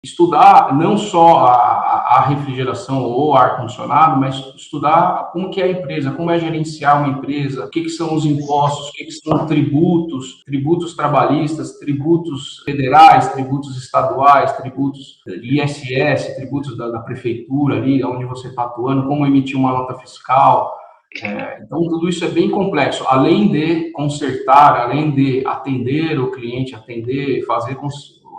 estudar não só a refrigeração ou ar-condicionado, mas estudar como que é a empresa, como é gerenciar uma empresa, o que são os impostos, o que são tributos trabalhistas, tributos federais, tributos estaduais, tributos ISS, tributos da prefeitura ali, onde você está atuando, como emitir uma nota fiscal. Então, tudo isso é bem complexo. Além de consertar, além de atender o cliente, fazer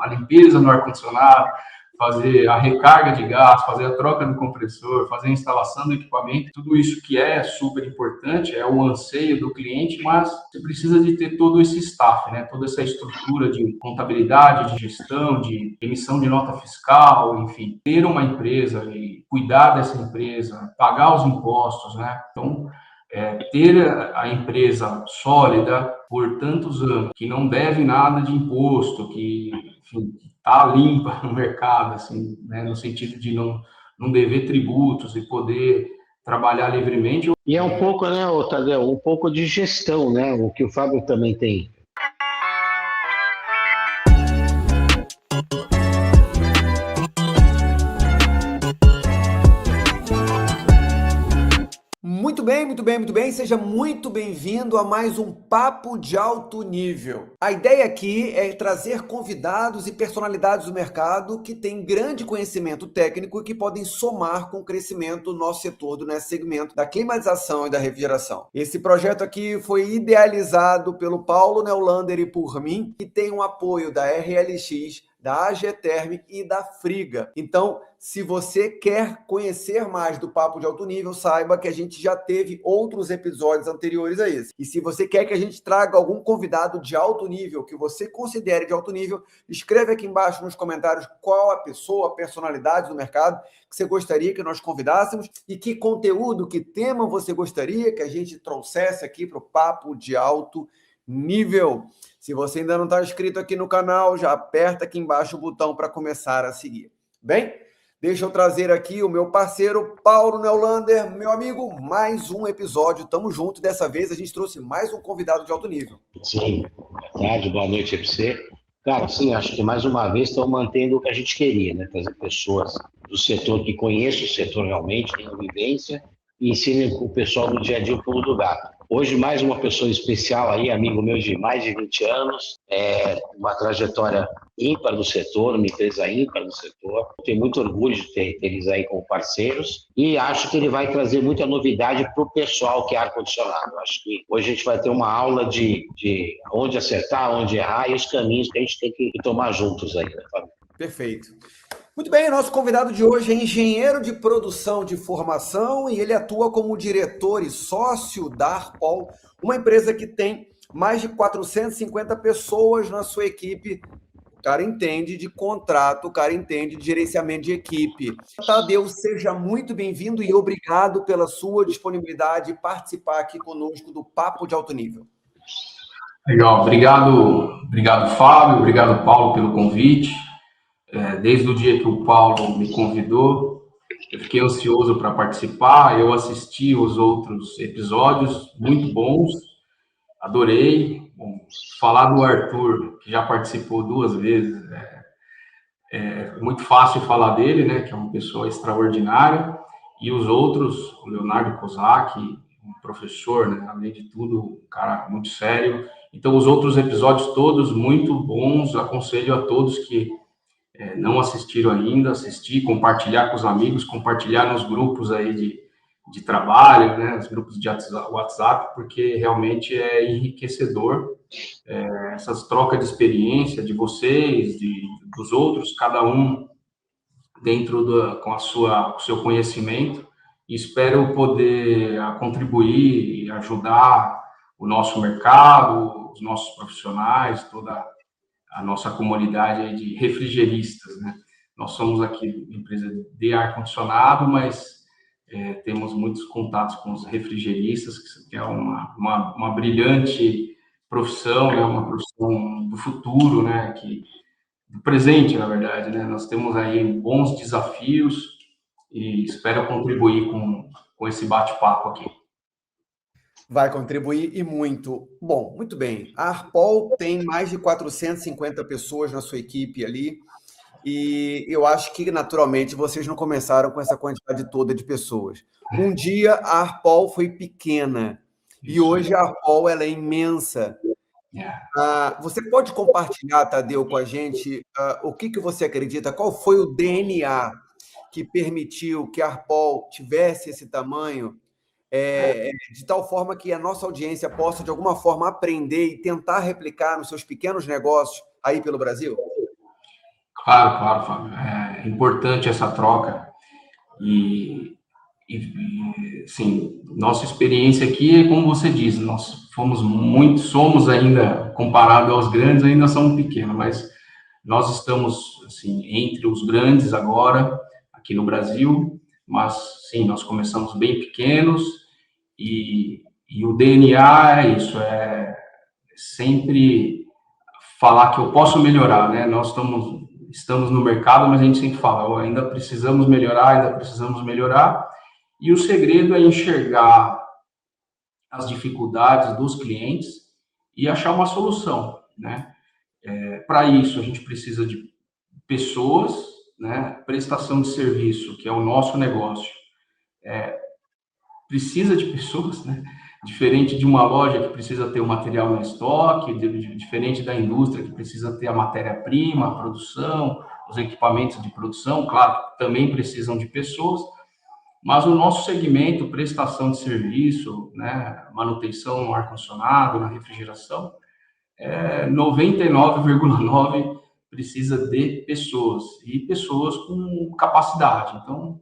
a limpeza no ar-condicionado, fazer a recarga de gás, fazer a troca do compressor, fazer a instalação do equipamento, tudo isso que é super importante, é o anseio do cliente, mas você precisa de ter todo esse staff, né? Toda essa estrutura de contabilidade, de gestão, de emissão de nota fiscal, enfim, ter uma empresa e cuidar dessa empresa, pagar os impostos, né? Então, ter a empresa sólida por tantos anos, que não deve nada de imposto, que, enfim, está limpa no mercado, assim, né, no sentido de não dever tributos e poder trabalhar livremente. E é um pouco, né, Tadeu, um pouco de gestão, né, o que o Fábio também tem. Muito bem, muito bem, muito bem. Seja muito bem-vindo a mais um Papo de Alto Nível. A ideia aqui é trazer convidados e personalidades do mercado que têm grande conhecimento técnico e que podem somar com o crescimento do nosso setor, do nosso segmento da climatização e da refrigeração. Esse projeto aqui foi idealizado pelo Paulo Neulander e por mim e tem um apoio da RLX, da AGTerm e da Friga. Então, se você quer conhecer mais do Papo de Alto Nível, saiba que a gente já teve outros episódios anteriores a esse. E se você quer que a gente traga algum convidado de alto nível, que você considere de alto nível, escreve aqui embaixo nos comentários qual a pessoa, a personalidade do mercado que você gostaria que nós convidássemos e que conteúdo, que tema você gostaria que a gente trouxesse aqui para o Papo de Alto Nível. Se você ainda não está inscrito aqui no canal, já aperta aqui embaixo o botão para começar a seguir. Bem, deixa eu trazer aqui o meu parceiro Paulo Neulander, meu amigo, mais um episódio, tamo junto. Dessa vez a gente trouxe mais um convidado de alto nível. Sim, boa tarde, boa noite para você. Cara, sim, acho que mais uma vez estão mantendo o que a gente queria, né? Trazer pessoas do setor que conhecem o setor realmente, tenham vivência e ensinem o pessoal do dia a dia o pulo do gato. Hoje, mais uma pessoa especial aí, amigo meu de mais de 20 anos, uma trajetória ímpar do setor, uma empresa ímpar do setor. Tenho muito orgulho de ter eles aí como parceiros e acho que ele vai trazer muita novidade para o pessoal que é ar-condicionado. Acho que hoje a gente vai ter uma aula de onde acertar, onde errar e os caminhos que a gente tem que tomar juntos aí, né, Fábio? Perfeito. Muito bem, nosso convidado de hoje é engenheiro de produção de formação e ele atua como diretor e sócio da Arpol, uma empresa que tem mais de 450 pessoas na sua equipe. O cara entende de contrato, o cara entende de gerenciamento de equipe. Tadeu, seja muito bem-vindo e obrigado pela sua disponibilidade de participar aqui conosco do Papo de Alto Nível. Legal, obrigado Fábio, obrigado Paulo pelo convite. Desde o dia que o Paulo me convidou, eu fiquei ansioso para participar, eu assisti os outros episódios, muito bons, adorei. Bom, falar do Arthur, que já participou 2 vezes, é muito fácil falar dele, né, que é uma pessoa extraordinária, e os outros, o Leonardo Kozak, um professor, né, além de tudo, um cara muito sério. Então, os outros episódios todos muito bons, aconselho a todos que não assistiram ainda, assistir, compartilhar com os amigos, compartilhar nos grupos aí de trabalho, né, os grupos de WhatsApp, porque realmente é enriquecedor essas trocas de experiência de vocês, dos outros, cada um dentro com o seu conhecimento, e espero poder contribuir e ajudar o nosso mercado, os nossos profissionais, toda a nossa comunidade de refrigeristas, né? Nós somos aqui uma empresa de ar-condicionado, mas temos muitos contatos com os refrigeristas, que é uma brilhante profissão, é uma profissão do futuro, né? Do presente, na verdade, né? Nós temos aí bons desafios e espero contribuir com esse bate-papo aqui. Vai contribuir e muito. Bom, muito bem. A Arpol tem mais de 450 pessoas na sua equipe ali. E eu acho que, naturalmente, vocês não começaram com essa quantidade toda de pessoas. Um dia a Arpol foi pequena e Isso hoje a Arpol ela é imensa. é. Você pode compartilhar, Tadeu, com a gente o que você acredita? Qual foi o DNA que permitiu que a Arpol tivesse esse tamanho, de tal forma que a nossa audiência possa, de alguma forma, aprender e tentar replicar nos seus pequenos negócios aí pelo Brasil? Claro, claro, Fábio. É importante essa troca sim, nossa experiência aqui é como você diz, nós somos ainda, comparado aos grandes, ainda somos pequenos, mas nós estamos, assim, entre os grandes agora, aqui no Brasil, mas, sim, nós começamos bem pequenos e o DNA é isso, é sempre falar que eu posso melhorar, né? Nós estamos no mercado, mas a gente sempre fala, oh, ainda precisamos melhorar, e o segredo é enxergar as dificuldades dos clientes e achar uma solução, né? Para isso, a gente precisa de pessoas, né? Prestação de serviço, que é o nosso negócio, precisa de pessoas, né? Diferente de uma loja que precisa ter o material no estoque, diferente da indústria que precisa ter a matéria-prima, a produção, os equipamentos de produção, claro, também precisam de pessoas, mas o nosso segmento, prestação de serviço, né, manutenção no ar-condicionado, na refrigeração, 99,9% precisa de pessoas, e pessoas com capacidade. Então,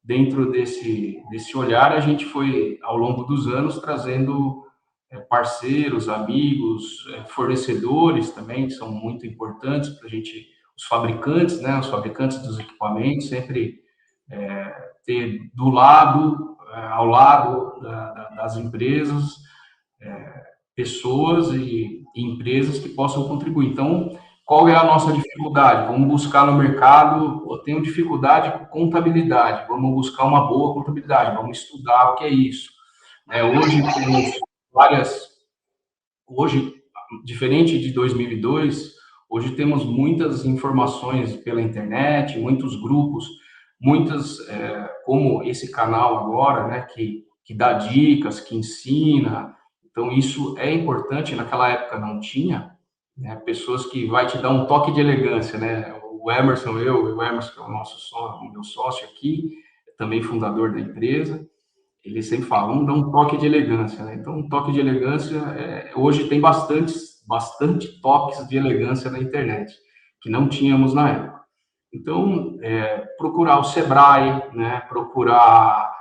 dentro desse olhar, a gente foi, ao longo dos anos, trazendo parceiros, amigos, fornecedores também, que são muito importantes para a gente, os fabricantes, né, os fabricantes dos equipamentos, sempre ter do lado, ao lado das empresas, pessoas e empresas que possam contribuir. Então, qual é a nossa dificuldade? Vamos buscar no mercado, eu tenho dificuldade com contabilidade, vamos buscar uma boa contabilidade, vamos estudar o que é isso. Hoje temos hoje, diferente de 2002, hoje temos muitas informações pela internet, muitos grupos, como esse canal agora, né, que dá dicas, que ensina. Então, isso é importante, naquela época não tinha, né, pessoas que vai te dar um toque de elegância, né? O Emerson, o Emerson, que é o meu sócio aqui, também fundador da empresa, ele sempre fala, vamos dar um toque de elegância, né? Então, um toque de elegância, hoje tem bastante toques de elegância na internet, que não tínhamos na época. Então, procurar o Sebrae, né? Procurar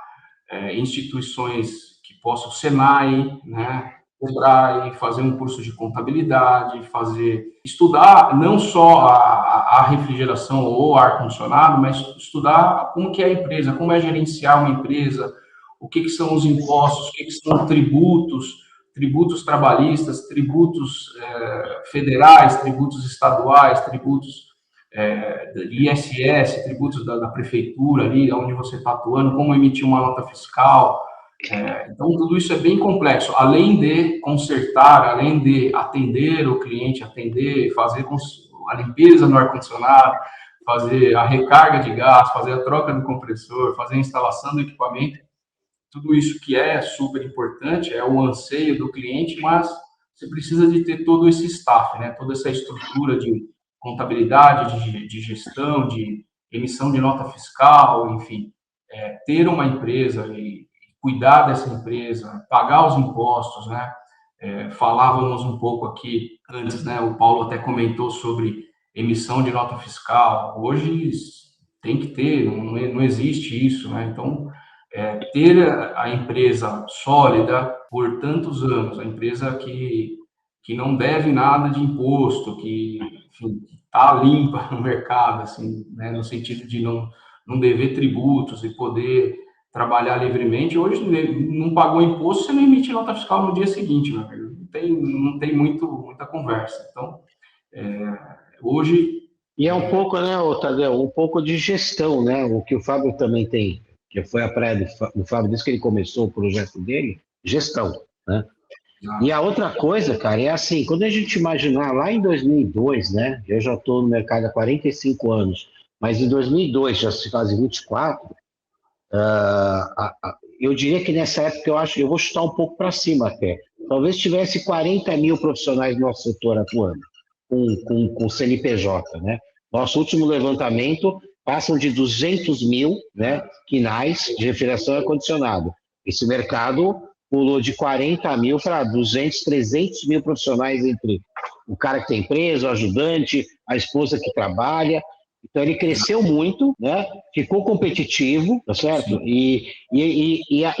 instituições que possam, o Senai, né? Sebrae, fazer um curso de contabilidade, estudar não só a refrigeração ou ar-condicionado, mas estudar como que é a empresa, como é gerenciar uma empresa, o que são os impostos, o que são tributos trabalhistas, tributos federais, tributos estaduais, tributos ISS, tributos da prefeitura ali, onde você está atuando, como emitir uma nota fiscal. Então, tudo isso é bem complexo, além de consertar, além de atender o cliente, fazer a limpeza no ar-condicionado, fazer a recarga de gás, fazer a troca do compressor, fazer a instalação do equipamento. Tudo isso que é super importante, é o anseio do cliente, mas você precisa de ter todo esse staff, né? Toda essa estrutura de contabilidade, de gestão, de emissão de nota fiscal, enfim, ter uma empresa e cuidar dessa empresa, pagar os impostos, né? Falávamos um pouco aqui antes, né? O Paulo até comentou sobre emissão de nota fiscal. Hoje tem que ter, não existe isso, né? Então, ter a empresa sólida por tantos anos, a empresa que não deve nada de imposto, que está limpa no mercado, assim, né, no sentido de não dever tributos e poder trabalhar livremente. Hoje, não pagou imposto, você não emite nota fiscal no dia seguinte, meu amigo. Não tem muita conversa. Então, hoje... E é um pouco, né, Tadeu, um pouco de gestão, né? O que o Fábio também tem, que foi a praia do Fábio, desde que ele começou o projeto dele, gestão, né? E a outra coisa, cara, é assim, quando a gente imaginar lá em 2002, né? Eu já estou no mercado há 45 anos, mas em 2002, já se fazem 24, eu diria que nessa época eu vou chutar um pouco para cima até. Talvez tivesse 40 mil profissionais no nosso setor atuando, com CNPJ, né? Nosso último levantamento passam de 200 mil, né, quinais de refrigeração e ar-condicionado. Esse mercado pulou de 40 mil para 200, 300 mil profissionais entre o cara que tem empresa, o ajudante, a esposa que trabalha. Então ele cresceu muito, né? Ficou competitivo, tá certo? E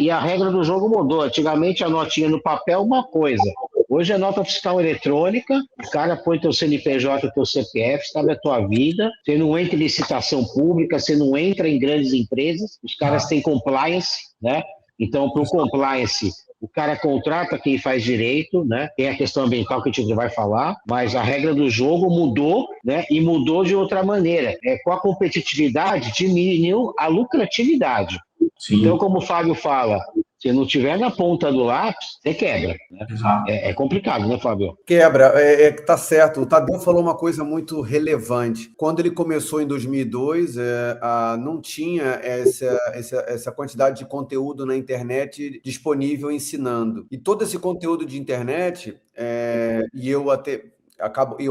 a regra do jogo mudou. Antigamente a notinha no papel é uma coisa. Hoje é nota fiscal eletrônica, o cara põe teu CNPJ, teu CPF, sabe a tua vida, você não entra em licitação pública, você não entra em grandes empresas, os caras têm compliance, né? Então, para o compliance, o cara contrata quem faz direito, né? Tem a questão ambiental que a gente vai falar, mas a regra do jogo mudou, né? E mudou de outra maneira. Com a competitividade, diminuiu a lucratividade. Sim. Então, como o Fábio fala, se não tiver na ponta do lápis, você quebra. Né? Exato. É complicado, né, Fábio? Quebra, tá certo. O Tadeu falou uma coisa muito relevante. Quando ele começou em 2002, não tinha essa quantidade de conteúdo na internet disponível ensinando. E todo esse conteúdo de internet, e eu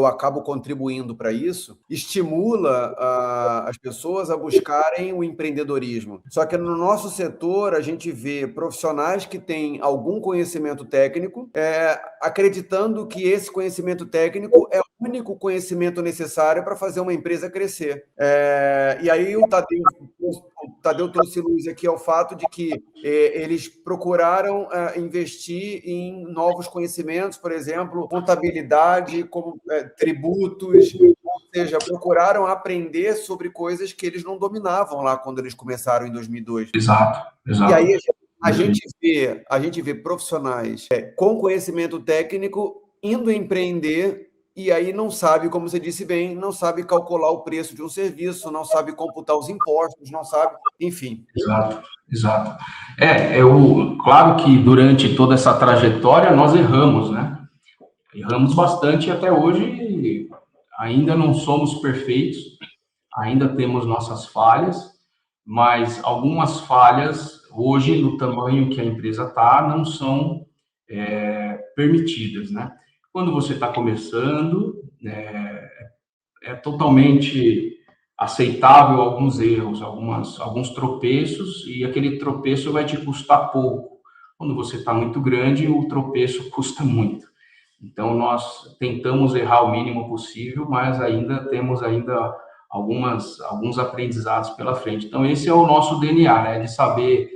acabo contribuindo para isso, estimula as pessoas a buscarem o empreendedorismo. Só que no nosso setor, a gente vê profissionais que têm algum conhecimento técnico, acreditando que esse conhecimento técnico é o único conhecimento necessário para fazer uma empresa crescer. E aí o Tadeu trouxe luz aqui ao fato de que eles procuraram investir em novos conhecimentos, por exemplo, contabilidade, como tributos, ou seja, procuraram aprender sobre coisas que eles não dominavam lá quando eles começaram em 2002. Exato. E aí a gente vê profissionais com conhecimento técnico indo empreender e aí não sabe, como você disse bem, não sabe calcular o preço de um serviço, não sabe computar os impostos, não sabe, enfim. Exato. Claro que durante toda essa trajetória nós erramos, né? Erramos bastante e até hoje ainda não somos perfeitos, ainda temos nossas falhas, mas algumas falhas hoje, no tamanho que a empresa está, não são permitidas, né? Quando você está começando, é totalmente aceitável alguns erros, alguns tropeços, e aquele tropeço vai te custar pouco. Quando você está muito grande, o tropeço custa muito. Então, nós tentamos errar o mínimo possível, mas temos alguns aprendizados pela frente. Então, esse é o nosso DNA, né? De saber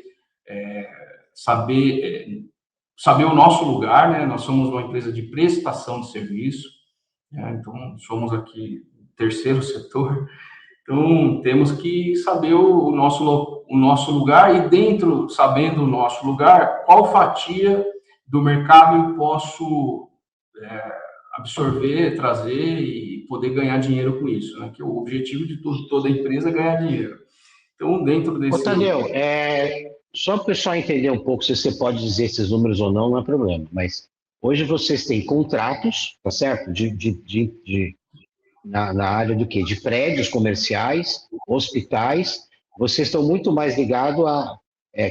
o nosso lugar, né? Nós somos uma empresa de prestação de serviço, né? Então, somos aqui o terceiro setor. Então, temos que saber o nosso lugar e sabendo o nosso lugar, qual fatia do mercado eu posso absorver, trazer e poder ganhar dinheiro com isso, né? Que o objetivo de toda empresa é ganhar dinheiro. Então, dentro desse... Tadeu, só para o pessoal entender um pouco, se você pode dizer esses números ou não, não é problema, mas hoje vocês têm contratos, tá certo? Na área do quê? De prédios comerciais, hospitais, vocês estão muito mais ligados a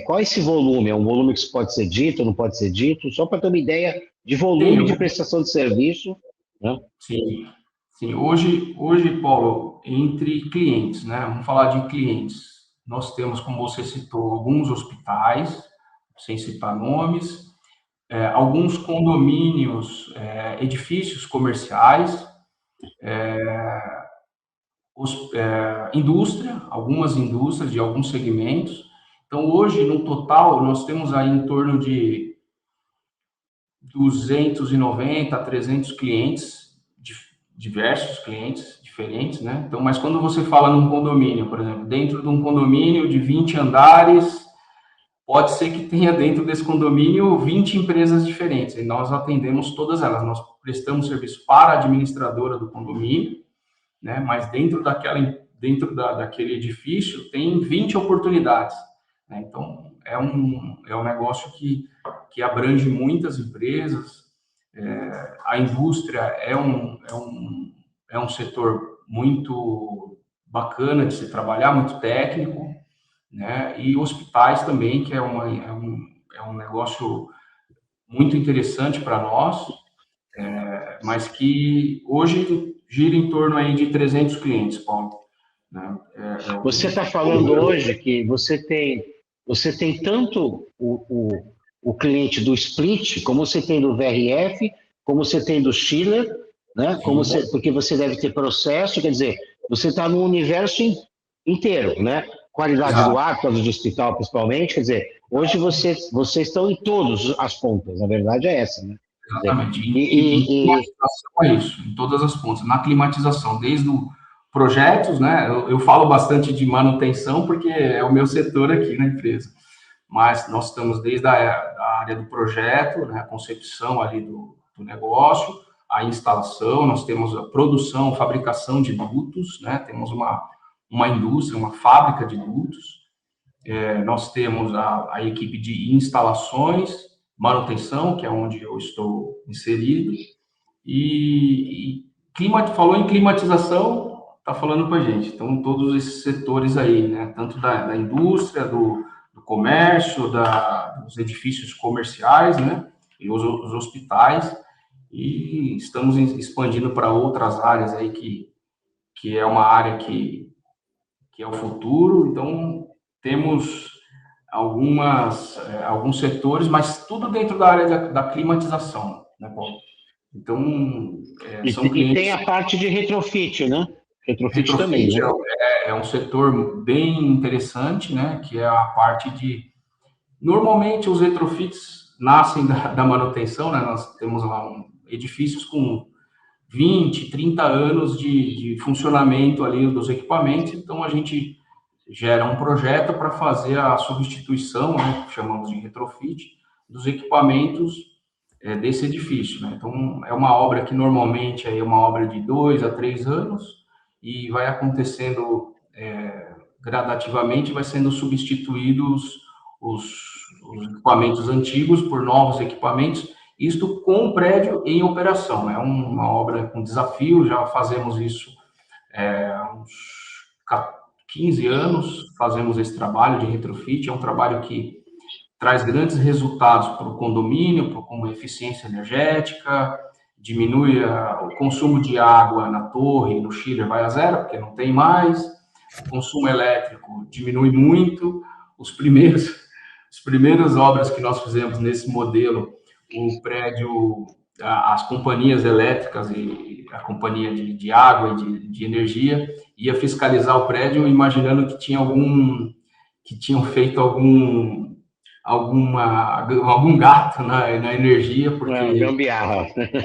qual é esse volume? É um volume que pode ser dito, não pode ser dito? Só para ter uma ideia de volume de prestação de serviço, né? Sim. Hoje, Paulo, entre clientes, né? Vamos falar de clientes. Nós temos, como você citou, alguns hospitais, sem citar nomes, alguns condomínios, edifícios comerciais, indústria, algumas indústrias de alguns segmentos. Então, hoje, no total, nós temos aí em torno de 290 a 300 clientes, diversos clientes diferentes, né? Então, mas quando você fala num condomínio, por exemplo, dentro de um condomínio de 20 andares, pode ser que tenha dentro desse condomínio 20 empresas diferentes, e nós atendemos todas elas. Nós prestamos serviço para a administradora do condomínio, né? Mas dentro daquele edifício tem 20 oportunidades, né? Então, é um negócio que abrange muitas empresas. A indústria é um setor muito bacana de se trabalhar, muito técnico, né? E hospitais também, que é um negócio muito interessante para nós, mas que hoje gira em torno aí de 300 clientes, Paulo, né? Você está falando hoje que você tem tanto o cliente do Split, como você tem do VRF, como você tem do Schiller, né? Porque você deve ter processo, quer dizer, você está no universo inteiro, né? Qualidade do ar, por causa do hospital principalmente, quer dizer, hoje vocês estão em todas as pontas, na verdade é essa, né? Exatamente. Em climatização é isso, em todas as pontas. Na climatização, desde os projetos, né? Eu falo bastante de manutenção, porque é o meu setor aqui na empresa. Mas nós estamos desde a área do projeto, né? A concepção ali do negócio, a instalação, nós temos a produção, fabricação de dutos, né? Temos uma indústria, uma fábrica de dutos. Nós temos a equipe de instalações, manutenção, que é onde eu estou inserido, e falou em climatização, está falando com a gente. Então, todos esses setores aí, né? Tanto da indústria, do comércio, dos edifícios comerciais, né? E os hospitais, e estamos expandindo para outras áreas aí que é uma área que é o futuro. Então, temos alguns setores, mas tudo dentro da área da climatização, né, Paulo? Então, são clientes... E tem a parte de retrofit, né? Retrofit também, né? É um setor bem interessante, né? Que é a parte de... Normalmente, os retrofits nascem da manutenção, né? Nós temos lá edifícios com 20, 30 anos de funcionamento ali dos equipamentos, então a gente gera um projeto para fazer a substituição, né, que chamamos de retrofit, dos equipamentos desse edifício, né? Então, é uma obra que normalmente é uma obra de 2 a 3 anos e vai acontecendo gradativamente, vai sendo substituídos os equipamentos antigos por novos equipamentos, isto com o prédio em operação. É uma obra com desafio, já fazemos isso há uns 15 anos, fazemos esse trabalho de retrofit. É um trabalho que traz grandes resultados para o condomínio, como eficiência energética, diminui o consumo de água na torre, no chiller vai a zero, porque não tem mais, o consumo elétrico diminui muito. As primeiras obras que nós fizemos nesse modelo, o prédio, as companhias elétricas e a companhia de água e de energia ia fiscalizar o prédio, imaginando que tinham feito algum gato na energia, porque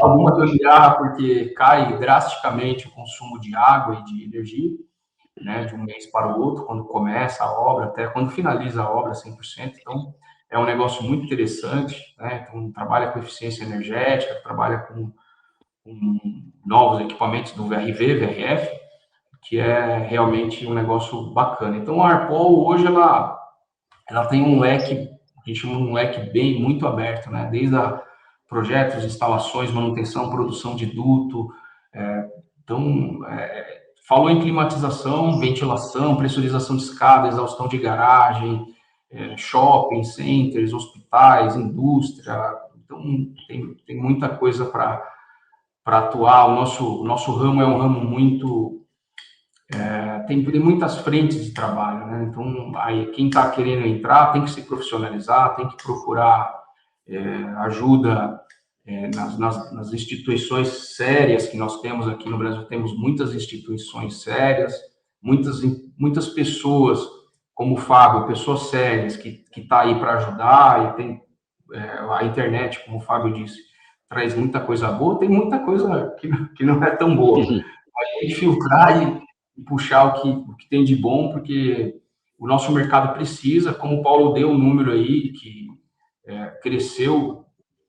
alguma gambiarra, porque cai drasticamente o consumo de água e de energia, né, de um mês para o outro, quando começa a obra, até quando finaliza a obra 100%. Então, é um negócio muito interessante, né? Então, trabalha com eficiência energética, trabalha com novos equipamentos do VRV, VRF, que é realmente um negócio bacana. Então, a Arpol, hoje, ela tem um leque, a gente chama um leque muito aberto, né? Desde projetos, instalações, manutenção, produção de duto. Falou em climatização, ventilação, pressurização de escada, exaustão de garagem, shopping centers, hospitais, indústria. Então, tem muita coisa para atuar. O nosso ramo é um ramo muito... tem muitas frentes de trabalho, né? Então, aí, quem está querendo entrar tem que se profissionalizar, tem que procurar ajuda nas instituições sérias que nós temos aqui no Brasil. Temos muitas instituições sérias, muitas pessoas, como o Fábio, pessoas sérias que tá aí para ajudar, e tem a internet, como o Fábio disse, traz muita coisa boa, tem muita coisa que não é tão boa. A gente filtrar e puxar o que tem de bom, porque o nosso mercado precisa, como o Paulo deu um número aí, que cresceu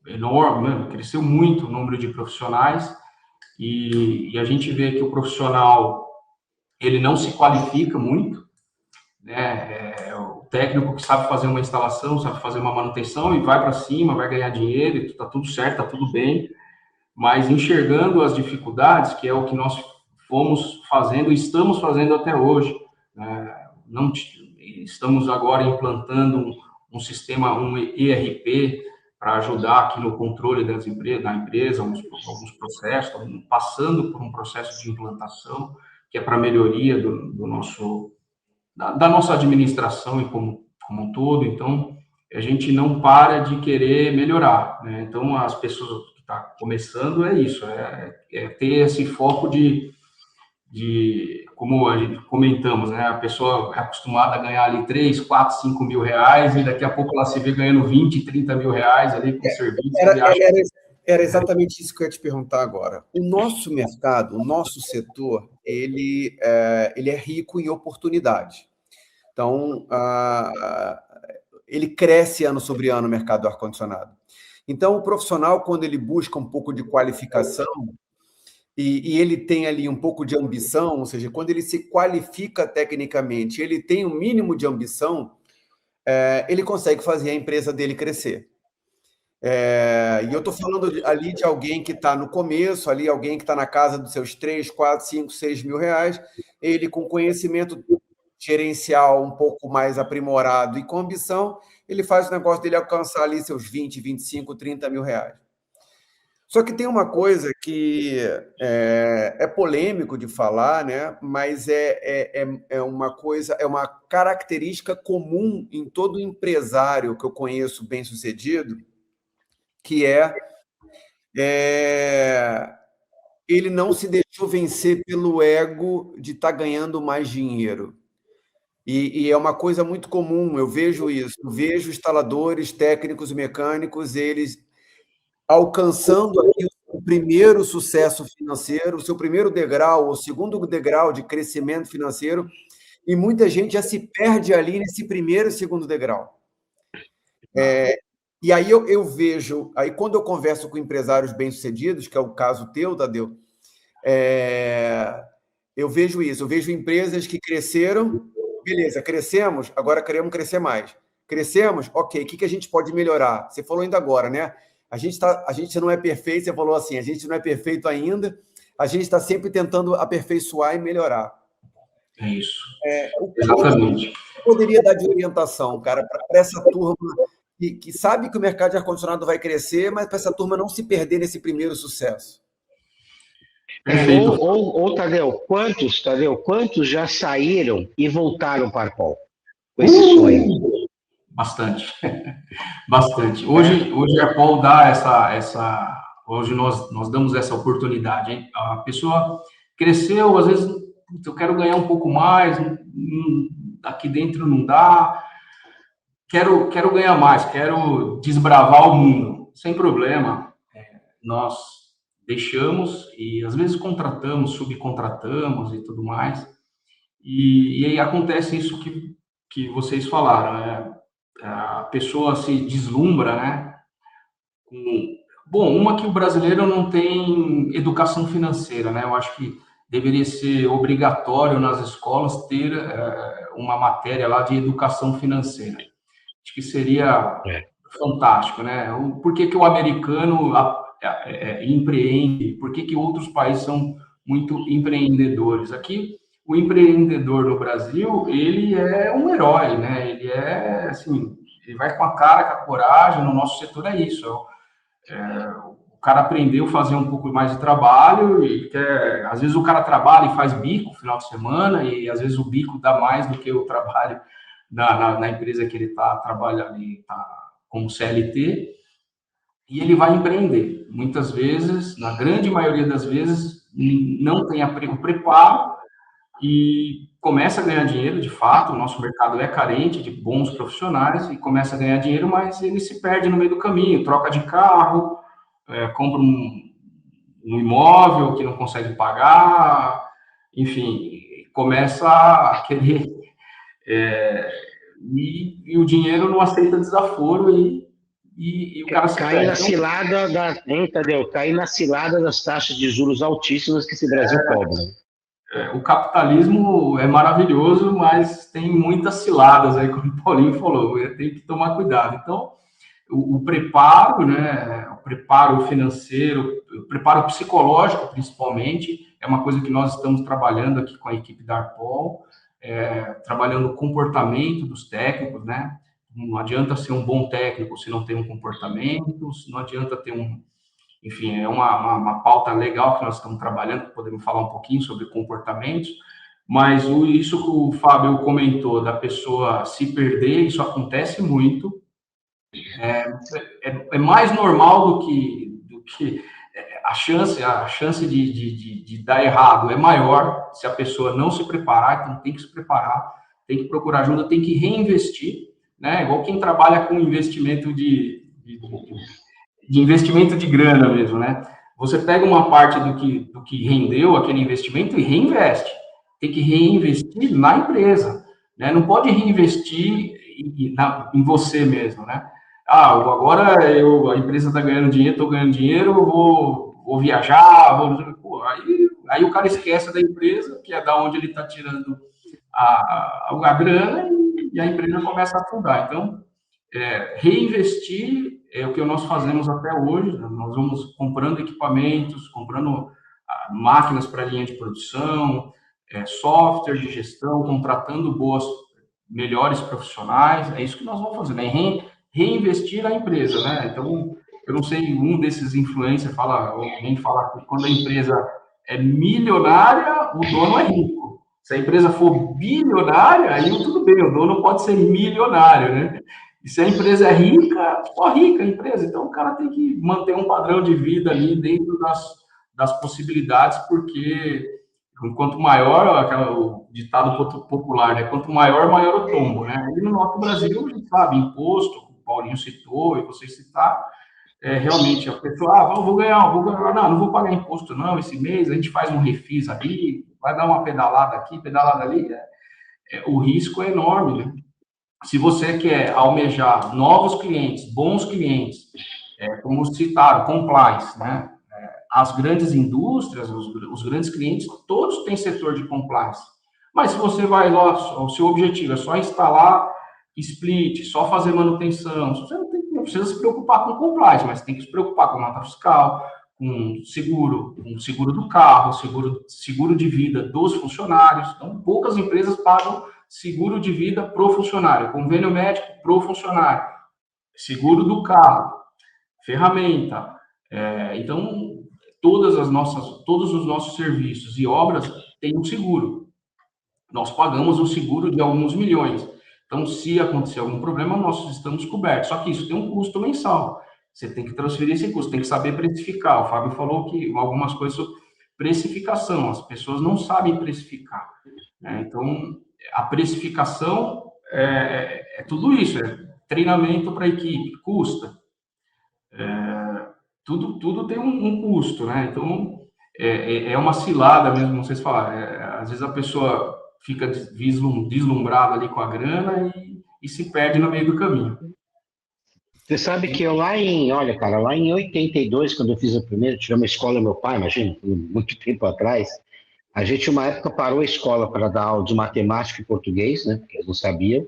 enorme, né? Cresceu muito o número de profissionais, e a gente vê que o profissional, ele não se qualifica muito, né? O técnico que sabe fazer uma instalação, sabe fazer uma manutenção e vai para cima, vai ganhar dinheiro, está tudo certo, está tudo bem, mas enxergando as dificuldades, que é o que nós fomos fazendo e estamos fazendo até hoje, né? Não estamos agora implantando um sistema, um ERP, para ajudar aqui no controle da empresa, alguns processos, passando por um processo de implantação, que é para melhoria da nossa administração e como um todo. Então, a gente não para de querer melhorar, né? Então, as pessoas que estão começando é isso, é ter esse foco como a gente comentamos, né? A pessoa é acostumada a ganhar ali 3, 4, 5 mil reais e daqui a pouco ela se vê ganhando 20, 30 mil reais ali com serviço. Era exatamente isso que eu ia te perguntar agora. O nosso mercado, o nosso setor, ele é rico em oportunidade. Então, ele cresce ano sobre ano no mercado do ar-condicionado. Então, o profissional, quando ele busca um pouco de qualificação e ele tem ali um pouco de ambição, ou seja, quando ele se qualifica tecnicamente, ele tem um mínimo de ambição, ele consegue fazer a empresa dele crescer. E eu estou falando ali de alguém que está no começo, ali alguém que está na casa dos seus 3, 4, 5, 6 mil reais, ele com conhecimento gerencial um pouco mais aprimorado e com ambição, ele faz o negócio dele alcançar ali seus 20, 25, 30 mil reais. Só que tem uma coisa que é polêmico de falar, né? Mas é uma característica comum em todo empresário que eu conheço bem-sucedido, que ele não se deixou vencer pelo ego de estar ganhando mais dinheiro. E é uma coisa muito comum, eu vejo isso. Eu vejo instaladores, técnicos e mecânicos, eles alcançando aqui o primeiro sucesso financeiro, o seu primeiro degrau, o segundo degrau de crescimento financeiro, e muita gente já se perde ali nesse primeiro e segundo degrau. E aí eu vejo, aí quando eu converso com empresários bem-sucedidos, que é o caso teu, Tadeu, eu vejo isso, eu vejo empresas que cresceram, beleza, crescemos, agora queremos crescer mais. Crescemos, ok, o que a gente pode melhorar? Você falou ainda agora, né? A gente não é perfeito, você falou assim, a gente não é perfeito ainda, a gente está sempre tentando aperfeiçoar e melhorar. É isso. Exatamente. Poderia dar de orientação, cara, para essa turma que sabe que o mercado de ar-condicionado vai crescer, mas para essa turma não se perder nesse primeiro sucesso. Tadeu, quantos já saíram e voltaram para a Arpol com esse sonho? Bastante. Bastante. Hoje a Arpol dá hoje nós damos essa oportunidade, hein? A pessoa cresceu, às vezes eu quero ganhar um pouco mais, aqui dentro não dá, quero ganhar mais, quero desbravar o mundo, sem problema. Nós deixamos e às vezes contratamos, subcontratamos e tudo mais, e aí acontece isso que vocês falaram, né? A pessoa se deslumbra, né? Uma que o brasileiro não tem educação financeira, né? Eu acho que deveria ser obrigatório nas escolas ter uma matéria lá de educação financeira. Acho que seria fantástico, né? Por que o americano empreende? Por que outros países são muito empreendedores? Aqui, o empreendedor no Brasil, ele é um herói, né? Ele é, assim, ele vai com a cara, com a coragem. No nosso setor é isso. O cara aprendeu a fazer um pouco mais de trabalho e às vezes o cara trabalha e faz bico no final de semana e às vezes o bico dá mais do que o trabalho na empresa que ele está trabalhando, como CLT, e ele vai empreender. Muitas vezes, na grande maioria das vezes, não tem o preparo e começa a ganhar dinheiro, de fato. O nosso mercado é carente de bons profissionais e começa a ganhar dinheiro, mas ele se perde no meio do caminho, troca de carro, compra um imóvel que não consegue pagar, enfim, começa a querer... E o dinheiro não aceita desaforo e o cara se cai na cilada Tadeu? Cai na cilada das taxas de juros altíssimas que esse Brasil cobra. o capitalismo é maravilhoso, mas tem muitas ciladas aí, como o Paulinho falou, tem que tomar cuidado. Então, o preparo, né, o preparo financeiro, o preparo psicológico, principalmente, é uma coisa que nós estamos trabalhando aqui com a equipe da Arpol, trabalhando o comportamento dos técnicos, né? Não adianta ser um bom técnico se não tem um comportamento, não adianta ter enfim, é uma pauta legal que nós estamos trabalhando, podemos falar um pouquinho sobre comportamentos, mas isso que o Fábio comentou, da pessoa se perder, isso acontece muito, é mais normal do que a chance de dar errado é maior se a pessoa não se preparar, então tem que se preparar, tem que procurar ajuda, tem que reinvestir, né? Igual quem trabalha com investimento de investimento de grana mesmo, né? Você pega uma parte do que rendeu aquele investimento e reinveste. Tem que reinvestir na empresa, né? Não pode reinvestir em você mesmo, né? Agora a empresa está ganhando dinheiro, estou ganhando dinheiro, eu vou viajar, aí o cara esquece da empresa, que é da onde ele está tirando a grana, e a empresa começa a afundar. Então, reinvestir é o que nós fazemos até hoje. Nós vamos comprando equipamentos, comprando máquinas para linha de produção, software de gestão, contratando melhores profissionais. É isso que nós vamos fazer, né? Reinvestir na empresa, né? Então, eu não sei, um desses influencers alguém fala que quando a empresa é milionária, o dono é rico. Se a empresa for bilionária, aí tudo bem, o dono pode ser milionário, né? E se a empresa é rica, só rica a empresa. Então, o cara tem que manter um padrão de vida ali dentro das possibilidades, porque quanto maior, o ditado popular, né? Quanto maior o tombo, né? E no nosso Brasil, a gente sabe, imposto, o Paulinho citou, e vocês citaram, realmente a pessoa, vou ganhar, não vou pagar imposto não, esse mês a gente faz um refis ali, vai dar uma pedalada aqui, pedalada ali, o risco é enorme, né? Se você quer almejar novos clientes, bons clientes, como citaram, compliance, né? As grandes indústrias, os grandes clientes, todos têm setor de compliance. Mas se você vai lá, o seu objetivo é só instalar split, só fazer manutenção, você não precisa se preocupar com compliance, mas tem que se preocupar com nota fiscal, com seguro do carro, seguro de vida dos funcionários. Então, poucas empresas pagam seguro de vida pro funcionário, convênio médico pro funcionário, seguro do carro, ferramenta. Então, todos os nossos serviços e obras têm um seguro. Nós pagamos um seguro de alguns milhões. Então, se acontecer algum problema, nós estamos cobertos. Só que isso tem um custo mensal. Você tem que transferir esse custo, tem que saber precificar. O Fábio falou que algumas coisas sobre precificação, as pessoas não sabem precificar, né? Então, a precificação é tudo isso, treinamento para a equipe, custa. Tudo tem um custo, né? Então, é uma cilada mesmo, como vocês falaram. Às vezes a pessoa fica deslumbrada ali com a grana e se perde no meio do caminho. Você sabe que lá em 82, quando eu fiz a primeira, tive uma escola do meu pai, imagina, muito tempo atrás, a gente, uma época, parou a escola para dar aula de matemática e português, né? Porque eles não sabiam.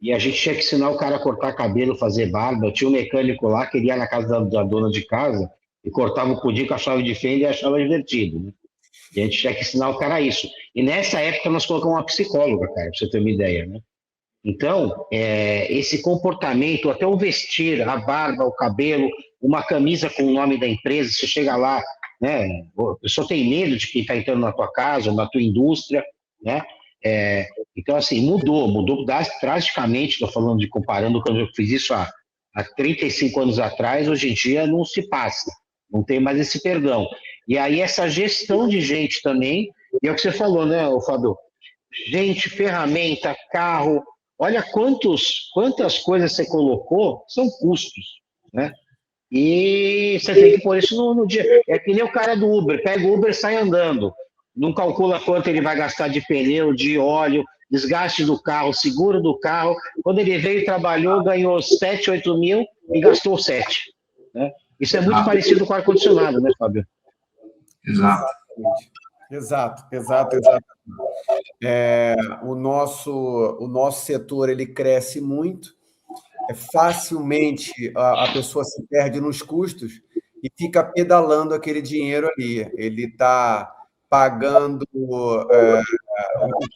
E a gente tinha que ensinar o cara a cortar cabelo, fazer barba. Eu tinha um mecânico lá que ele ia na casa da dona de casa e cortava o pudim com a chave de fenda e achava divertido, né? E a gente tinha que ensinar o cara isso. E nessa época nós colocamos uma psicóloga, cara, pra você ter uma ideia, né? Então, esse comportamento, até o vestir, a barba, o cabelo, uma camisa com o nome da empresa, você chega lá, né? A pessoa tem medo de quem está entrando na tua casa, na tua indústria, né? Então, assim, mudou drasticamente. Estou falando comparando quando eu fiz isso há 35 anos atrás, hoje em dia não se passa, não tem mais esse perdão. E aí essa gestão de gente também, e é o que você falou, né, Fábio? Gente, ferramenta, carro, olha quantas coisas você colocou, são custos, né? E você tem que pôr isso no dia. É que nem o cara do Uber, pega o Uber e sai andando. Não calcula quanto ele vai gastar de pneu, de óleo, desgaste do carro, seguro do carro. Quando ele veio e trabalhou, ganhou 7, 8 mil e gastou 7. Né? Isso é muito parecido com o ar-condicionado, né, Fábio? Exato. Exato, exato. O nosso setor ele cresce muito, facilmente a pessoa se perde nos custos e fica pedalando aquele dinheiro ali. Ele está pagando o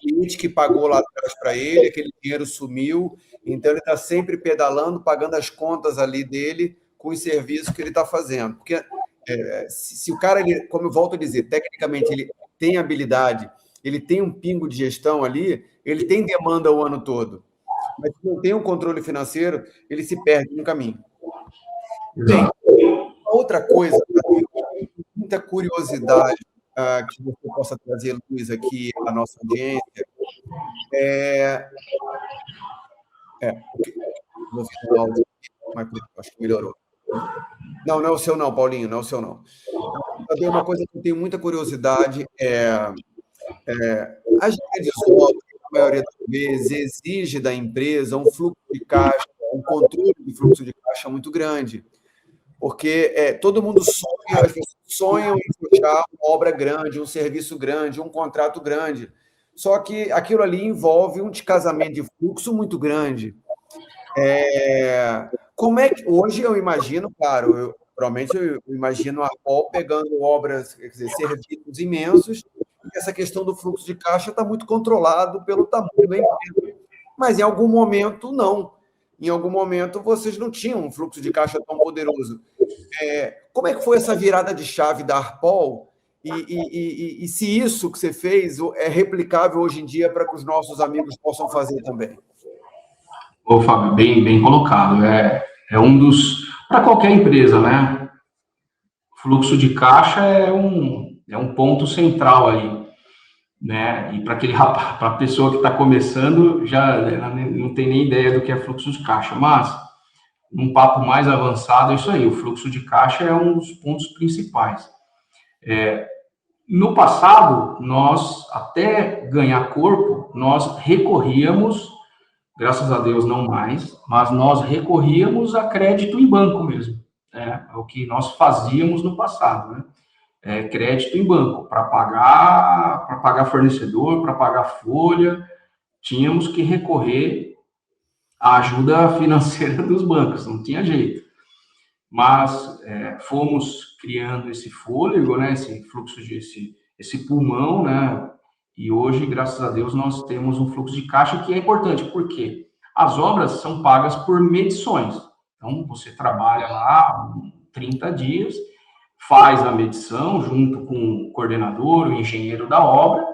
cliente que pagou lá atrás para ele, aquele dinheiro sumiu, então ele está sempre pedalando, pagando as contas ali dele com os serviços que ele está fazendo. Porque se o cara, ele, como eu volto a dizer, tecnicamente ele tem habilidade, ele tem um pingo de gestão ali, ele tem demanda o ano todo. Mas se não tem um controle financeiro, ele se perde no caminho. Bem, outra coisa, muita curiosidade que você possa trazer, Luiz, aqui à nossa audiência, vou ver o áudio, acho que melhorou. Não é o seu não, Paulinho, não é o seu não. Também uma coisa que eu tenho muita curiosidade as grandes obras, a maioria das vezes, exige da empresa um fluxo de caixa, um controle de fluxo de caixa muito grande. Porque todo mundo sonha, as pessoas sonham em fechar uma obra grande, um serviço grande, um contrato grande. Só que aquilo ali envolve um descasamento de fluxo muito grande. Como é que hoje eu imagino, claro, provavelmente eu imagino a Arpol pegando obras, quer dizer, serviços imensos, e essa questão do fluxo de caixa está muito controlado pelo tamanho da empresa. Mas em algum momento, não. Em algum momento, vocês não tinham um fluxo de caixa tão poderoso. Como é que foi essa virada de chave da Arpol? E se isso que você fez é replicável hoje em dia para que os nossos amigos possam fazer também? Ô, Fábio, bem colocado. É um dos... Para qualquer empresa, né? Fluxo de caixa é um ponto central aí, né? E para aquele rapaz, para a pessoa que está começando, já não tem nem ideia do que é fluxo de caixa. Mas, num papo mais avançado, é isso aí. O fluxo de caixa é um dos pontos principais. No passado, nós, até ganhar corpo, nós recorríamos, graças a Deus não mais, mas nós recorríamos a crédito em banco mesmo. É o que nós fazíamos no passado, né? Crédito em banco, para pagar fornecedor, para pagar folha, tínhamos que recorrer à ajuda financeira dos bancos, não tinha jeito. Mas fomos criando esse fôlego, né, esse fluxo esse pulmão, né, e hoje, graças a Deus, nós temos um fluxo de caixa que é importante, porque as obras são pagas por medições. Então, você trabalha lá 30 dias, faz a medição junto com o coordenador, o engenheiro da obra,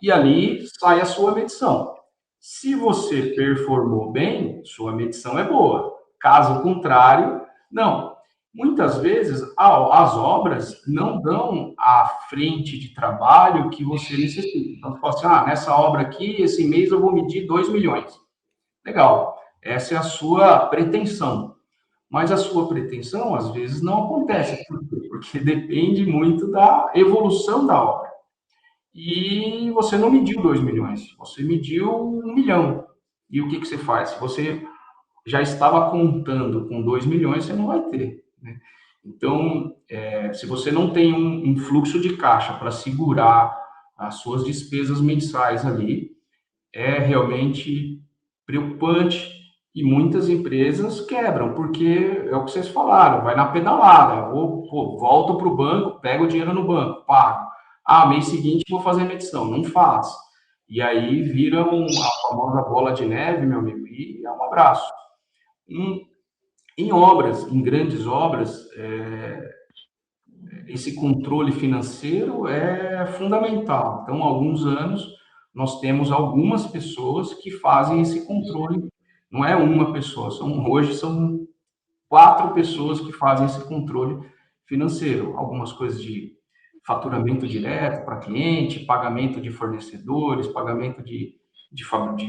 e ali sai a sua medição. Se você performou bem, sua medição é boa. Caso contrário, não. Muitas vezes, as obras não dão a frente de trabalho que você necessita. Então, você fala assim, nessa obra aqui, esse mês eu vou medir 2 milhões. Legal, essa é a sua pretensão. Mas a sua pretensão, às vezes, não acontece. Por quê? Porque depende muito da evolução da obra. E você não mediu 2 milhões, você mediu 1 milhão. E o que você faz? Se você já estava contando com 2 milhões, você não vai ter, né? Então, se você não tem um fluxo de caixa para segurar as suas despesas mensais ali, é realmente preocupante. E muitas empresas quebram, porque é o que vocês falaram, vai na pedalada, ou volto para o banco, pego o dinheiro no banco, pago. Mês seguinte vou fazer a medição, não faz. E aí vira a famosa bola de neve, meu amigo, e é um abraço. Em obras, em grandes obras, esse controle financeiro é fundamental. Então, há alguns anos, nós temos algumas pessoas que fazem esse controle. Não é uma pessoa, hoje são 4 pessoas que fazem esse controle financeiro. Algumas coisas de faturamento direto para cliente, pagamento de fornecedores, pagamento de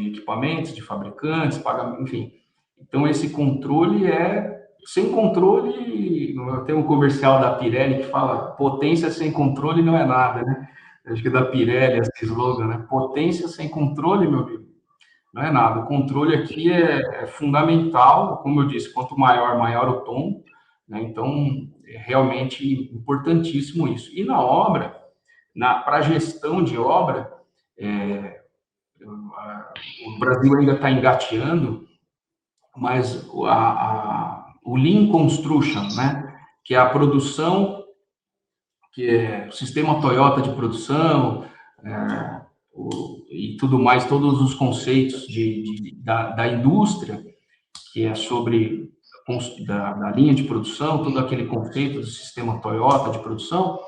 equipamentos, de fabricantes, pagamento, enfim. Então, esse controle sem controle, tem um comercial da Pirelli que fala, potência sem controle não é nada, né? Acho que é da Pirelli esse slogan, né? Potência sem controle, meu amigo, não é nada. O controle aqui é fundamental, como eu disse, quanto maior o tom, né? Então, é realmente importantíssimo isso. E na obra, para a gestão de obra, o Brasil ainda está engateando, mas o Lean Construction, né, que é a produção, que é o sistema Toyota de produção, e tudo mais, todos os conceitos da indústria, que é sobre da linha de produção, todo aquele conceito do sistema Toyota de produção.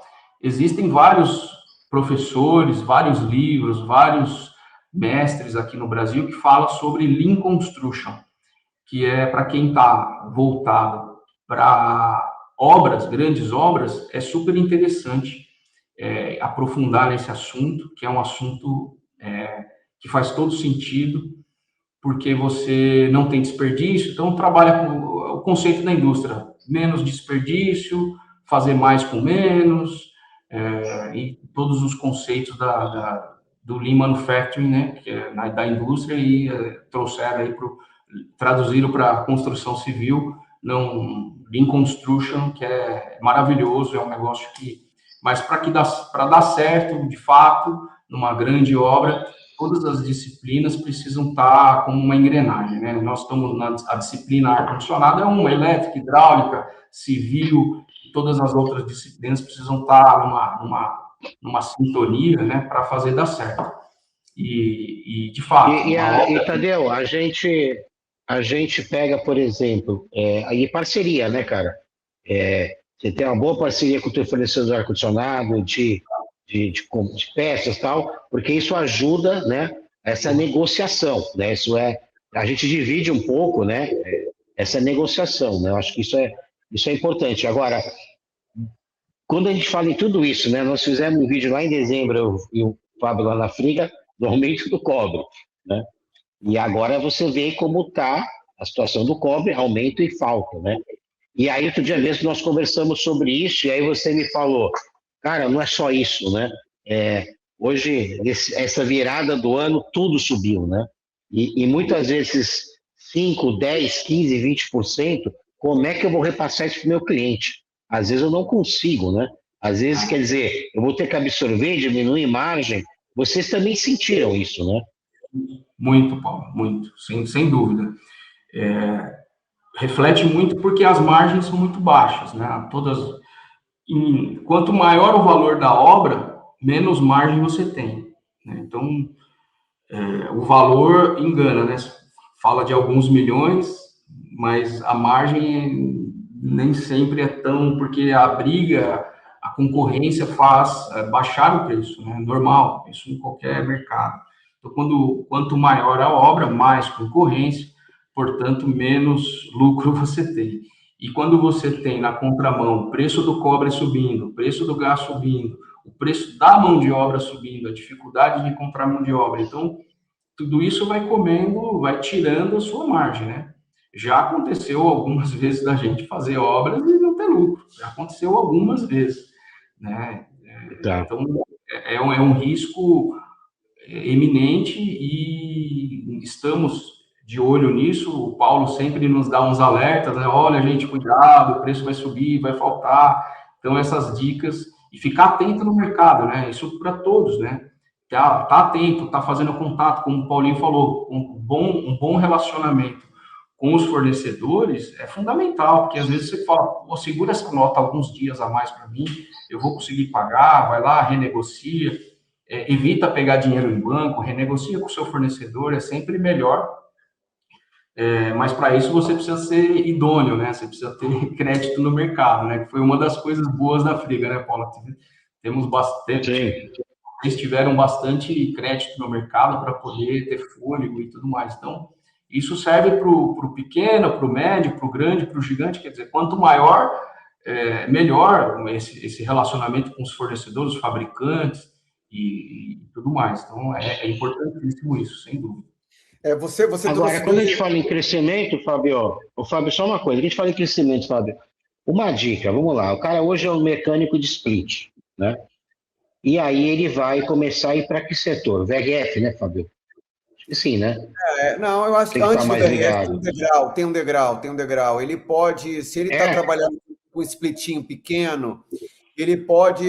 Existem vários professores, vários livros, vários mestres aqui no Brasil que falam sobre Lean Construction, que é para quem está voltado para obras, grandes obras, é super interessante aprofundar nesse assunto, que é um assunto que faz todo sentido, porque você não tem desperdício, então trabalha com o conceito da indústria, menos desperdício, fazer mais com menos, e todos os conceitos do Lean Manufacturing, né, que é da indústria, e traduziram para a construção civil, Lean Construction, que é maravilhoso, é um negócio que... Mas para dar certo, de fato, numa grande obra, todas as disciplinas precisam estar como uma engrenagem, né? Nós estamos a disciplina ar-condicionado, é uma elétrica, hidráulica, civil, todas as outras disciplinas precisam estar numa sintonia, né, para fazer dar certo. E de fato... E Tadeu, a gente pega, por exemplo, aí parceria, né, cara? Você tem uma boa parceria com o teu fornecedor de ar-condicionado, de peças e tal, porque isso ajuda, né, essa negociação, né? A gente divide um pouco, né, essa negociação, né? Eu acho que isso é importante. Agora, quando a gente fala em tudo isso, né, nós fizemos um vídeo lá em dezembro, e o Fábio lá na Friga, do aumento do cobre, né? E agora você vê como está a situação do cobre, aumento e falta, né? E aí, outro dia mesmo, nós conversamos sobre isso, e aí você me falou, cara, não é só isso, né? Hoje, essa virada do ano, tudo subiu, né? E muitas vezes, 5, 10, 15, 20%, como é que eu vou repassar isso para o meu cliente? Às vezes eu não consigo, né? Às vezes, quer dizer, eu vou ter que absorver, diminuir margem. Vocês também sentiram isso, né? Muito, Paulo, muito, sem dúvida. Reflete muito porque as margens são muito baixas, né? Quanto maior o valor da obra, menos margem você tem, né? Então, o valor engana, né? Fala de alguns milhões, mas a margem nem sempre é tão, porque a concorrência faz baixar o preço, né? Normal, isso em qualquer mercado. Então, quanto maior a obra, mais concorrência, portanto, menos lucro você tem. E quando você tem na contramão o preço do cobre subindo, o preço do gás subindo, o preço da mão de obra subindo, a dificuldade de comprar mão de obra, então, tudo isso vai comendo, vai tirando a sua margem, né? Já aconteceu algumas vezes da gente fazer obras e não ter lucro. Já aconteceu algumas vezes, né? Então, é um risco eminente e estamos de olho nisso. O Paulo sempre nos dá uns alertas, né? Olha, gente, cuidado, o preço vai subir, vai faltar. Então, essas dicas, e ficar atento no mercado, né? Isso para todos, né? Tá atento, tá fazendo contato, como o Paulinho falou, um bom relacionamento com os fornecedores é fundamental, porque às vezes você fala, segura essa nota alguns dias a mais para mim, eu vou conseguir pagar, vai lá, renegocia, evita pegar dinheiro em banco, renegocia com o seu fornecedor, é sempre melhor. Mas para isso você precisa ser idôneo, né? Você precisa ter crédito no mercado, né? Que foi uma das coisas boas da Friga, né, Paula? Temos bastante, eles tiveram bastante crédito no mercado para poder ter fôlego e tudo mais. Então, isso serve para o pequeno, para o médio, para o grande, para o gigante. Quer dizer, quanto maior, melhor esse relacionamento com os fornecedores, os fabricantes e tudo mais. Então, é importantíssimo isso, sem dúvida. Você Agora, quando a gente fala em crescimento, Fábio, só uma coisa, a gente fala em crescimento, Fábio, uma dica, vamos lá, o cara hoje é um mecânico de split, né? E aí ele vai começar a ir para que setor? VRF, né, Fábio? Acho que sim, né? Não, eu acho que antes do VRF tem um degrau. Ele pode, se ele está trabalhando com um splitinho pequeno, ele pode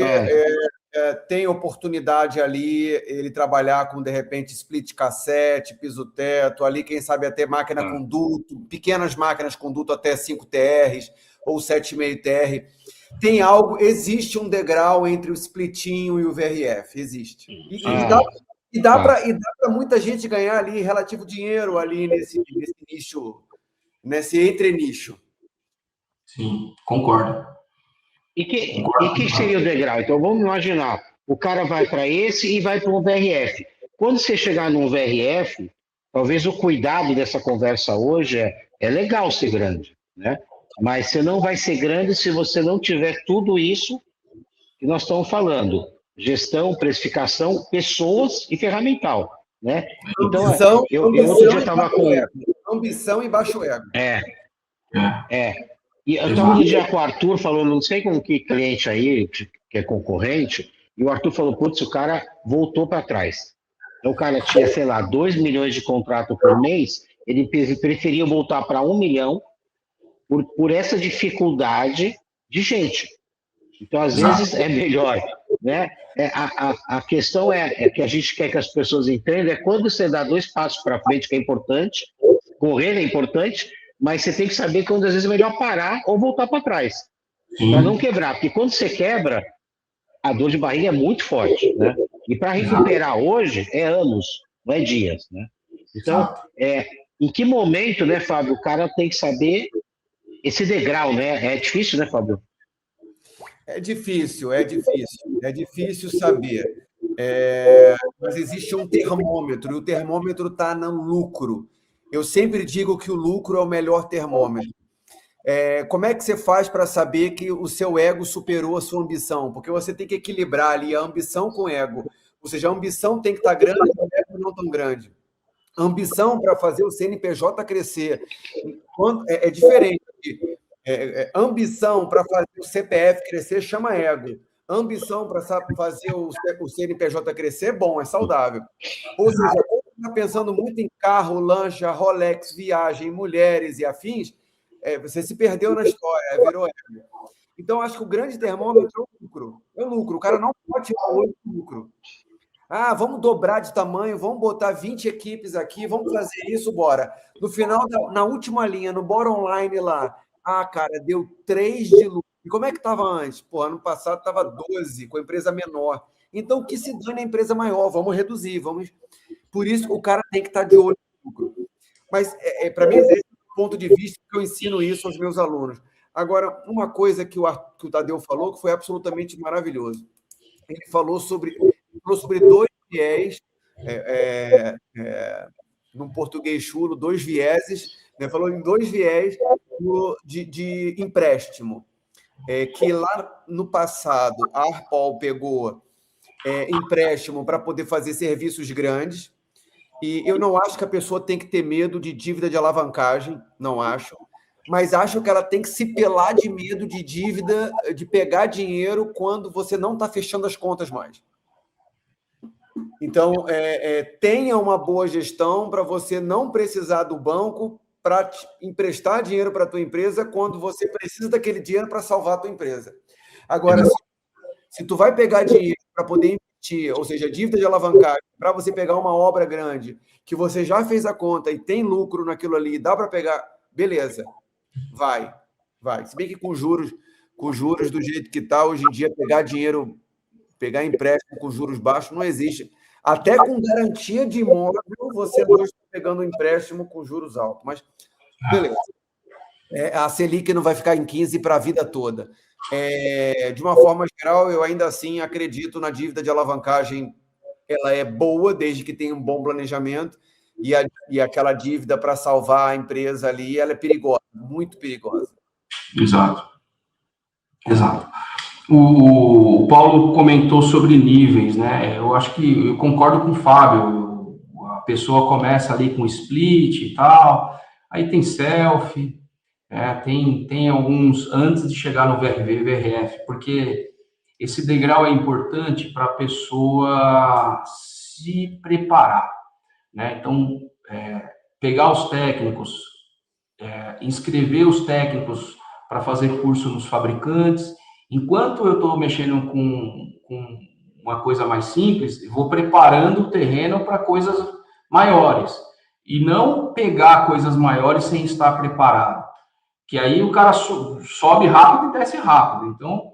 tem oportunidade ali ele trabalhar com, de repente, split cassete, piso-teto, ali, quem sabe até máquina com duto, pequenas máquinas com duto até 5 TRs ou 7,5 TR. Tem algo, existe um degrau entre o splitinho e o VRF, existe. E dá para muita gente ganhar ali relativo dinheiro ali nesse nicho, nesse entre-nicho. Sim, concordo. E que seria o degrau? Então, vamos imaginar, o cara vai para esse e vai para um VRF. Quando você chegar num VRF, talvez o cuidado dessa conversa hoje é legal ser grande, né? Mas você não vai ser grande se você não tiver tudo isso que nós estamos falando. Gestão, precificação, pessoas e ferramental, né? Então, eu outro dia estava com... Ambição e baixo ego. E eu estava no dia com o Arthur falando, não sei com que cliente aí, que é concorrente, e o Arthur falou, putz, o cara voltou para trás. Então o cara tinha, sei lá, 2 milhões de contrato por mês, ele preferia voltar para 1 milhão por essa dificuldade de gente. Então, às vezes, é melhor, né? A questão é que a gente quer que as pessoas entendam, é quando você dá 2 passos para frente, que é importante, correr é importante, mas você tem que saber que às vezes é melhor parar ou voltar para trás, para não quebrar. Porque quando você quebra, a dor de barriga é muito forte, né? E para recuperar hoje é anos, não é dias, né? Então, em que momento, né, Fábio, o cara tem que saber esse degrau, né? É difícil, né, Fábio? É difícil saber. Mas existe um termômetro, e o termômetro está no lucro. Eu sempre digo que o lucro é o melhor termômetro. Como é que você faz para saber que o seu ego superou a sua ambição? Porque você tem que equilibrar ali a ambição com o ego. Ou seja, a ambição tem que estar grande, o ego não tão grande. A ambição para fazer o CNPJ crescer é diferente. Ambição para fazer o CPF crescer chama ego. Ambição para fazer o CNPJ crescer é bom, é saudável. Ou seja, quando você está pensando muito em carro, lancha, Rolex, viagem, mulheres e afins, você se perdeu na história, virou ego. Então, acho que o grande termômetro é o lucro. É o lucro. O cara não pode tirar o olho do lucro. Vamos dobrar de tamanho, vamos botar 20 equipes aqui, vamos fazer isso, bora. No final, na última linha, no Bora Online lá, cara, deu 3 de lucro. E como é que estava antes? Pô, ano passado estava 12, com a empresa menor. Então, que se dane a empresa maior, vamos reduzir, vamos... Por isso, o cara tem que estar de olho no lucro. Mas, para mim, esse é o ponto de vista que eu ensino isso aos meus alunos. Agora, uma coisa que o Tadeu falou que foi absolutamente maravilhoso. Ele falou sobre 2 viés, num português chulo, 2 vieses, né? Falou em 2 viés de empréstimo, que lá no passado a Arpol pegou empréstimo para poder fazer serviços grandes, e eu não acho que a pessoa tem que ter medo de dívida de alavancagem, não acho, mas acho que ela tem que se pelar de medo de dívida, de pegar dinheiro quando você não está fechando as contas mais. Então, tenha uma boa gestão para você não precisar do banco para emprestar dinheiro para a tua empresa quando você precisa daquele dinheiro para salvar a tua empresa. Agora, se tu vai pegar dinheiro para poder investir, ou seja, dívida de alavancagem, para você pegar uma obra grande, que você já fez a conta e tem lucro naquilo ali, dá para pegar, beleza, vai. Se bem que com juros do jeito que está, hoje em dia, pegar empréstimo com juros baixos não existe. Até com garantia de imóvel, você hoje está pegando um empréstimo com juros altos. Mas, beleza. A Selic não vai ficar em 15 para a vida toda. De uma forma geral, eu ainda assim acredito na dívida de alavancagem. Ela é boa, desde que tenha um bom planejamento, e aquela dívida para salvar a empresa ali, ela é perigosa, muito perigosa. Exato. O Paulo comentou sobre níveis, né? Eu acho que eu concordo com o Fábio. A pessoa começa ali com split e tal, aí tem selfie, tem alguns antes de chegar no VRF, porque esse degrau é importante para a pessoa se preparar, né? Então, pegar os técnicos, inscrever os técnicos para fazer curso nos fabricantes. Enquanto eu estou mexendo com uma coisa mais simples, vou preparando o terreno para coisas maiores. E não pegar coisas maiores sem estar preparado. Que aí o cara sobe rápido e desce rápido. Então,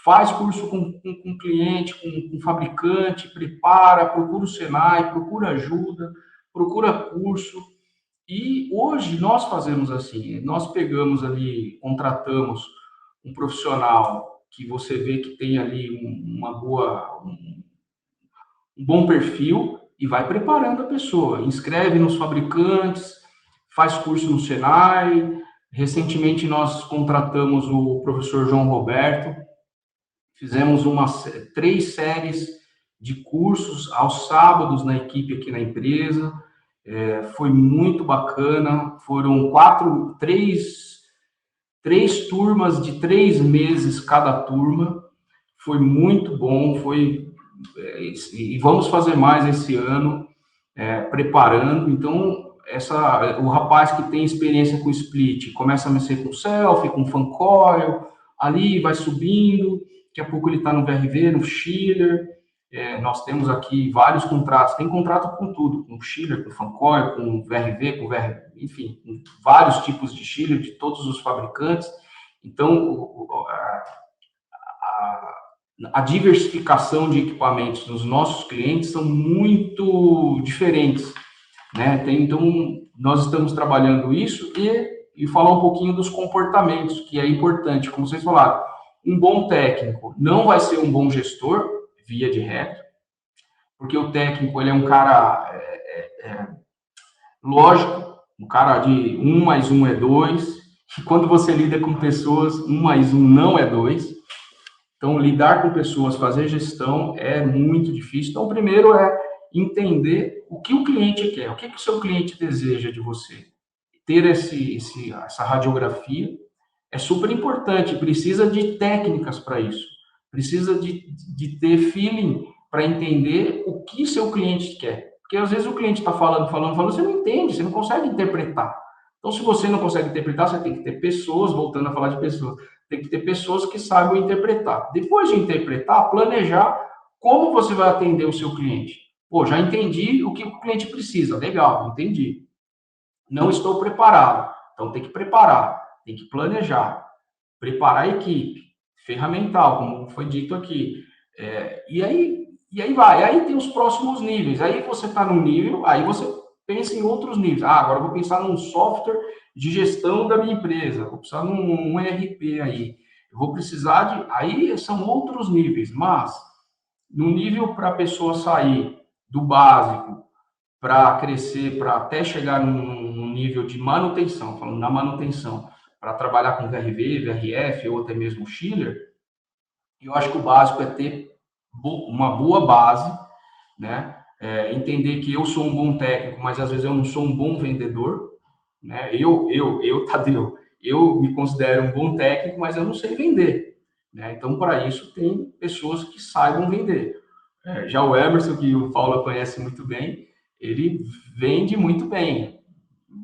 faz curso com cliente, com fabricante, prepara, procura o Senai, procura ajuda, procura curso. E hoje nós fazemos assim, nós pegamos ali, contratamos um profissional que você vê que tem ali um bom perfil e vai preparando a pessoa, inscreve nos fabricantes, faz curso no Senai. Recentemente nós contratamos o professor João Roberto, fizemos 3 séries de cursos aos sábados na equipe aqui na empresa. Foi muito bacana, foram 3 turmas de 3 meses cada turma, foi muito bom, e vamos fazer mais esse ano, preparando. Então, o rapaz que tem experiência com split, começa a mexer com selfie, com fan coil, ali vai subindo, daqui a pouco ele está no VRV, no chiller. Nós temos aqui vários contratos, tem contrato com tudo, com chiller, com fan coil, com VRV, enfim, com vários tipos de chiller, de todos os fabricantes. Então, a diversificação de equipamentos dos nossos clientes são muito diferentes, né? Então, nós estamos trabalhando isso e falar um pouquinho dos comportamentos, que é importante, como vocês falaram. Um bom técnico não vai ser um bom gestor, via de regra, porque o técnico, ele é um cara lógico, um cara de 1 mais 1 é 2, e quando você lida com pessoas, 1 mais 1 não é 2. Então, lidar com pessoas, fazer gestão é muito difícil. Então, o primeiro é entender o que o cliente quer, o que o seu cliente deseja de você. Ter essa radiografia é super importante, precisa de técnicas para isso, precisa de ter feeling para entender o que seu cliente quer. Porque, às vezes, o cliente está falando, você não entende, você não consegue interpretar. Então, se você não consegue interpretar, você tem que ter pessoas, voltando a falar de pessoas, tem que ter pessoas que saibam interpretar. Depois de interpretar, planejar como você vai atender o seu cliente. Pô, já entendi o que o cliente precisa. Legal, entendi. Não estou preparado. Então, tem que preparar, tem que planejar. Preparar a equipe, ferramental, como foi dito aqui. E aí vai. Aí tem os próximos níveis. Aí você está num nível, aí você pensa em outros níveis. Agora eu vou pensar num software de gestão da minha empresa, vou precisar num ERP aí, eu vou precisar de... Aí são outros níveis, mas no nível para a pessoa sair do básico para crescer, para até chegar num nível de manutenção, falando na manutenção, para trabalhar com VRV, VRF ou até mesmo chiller, eu acho que o básico é ter uma boa base, né? Entender que eu sou um bom técnico, mas às vezes eu não sou um bom vendedor, né? Tadeu, eu me considero um bom técnico, mas eu não sei vender, né? Então, para isso, tem pessoas que saibam vender. Já o Emerson, que o Paulo conhece muito bem, ele vende muito bem,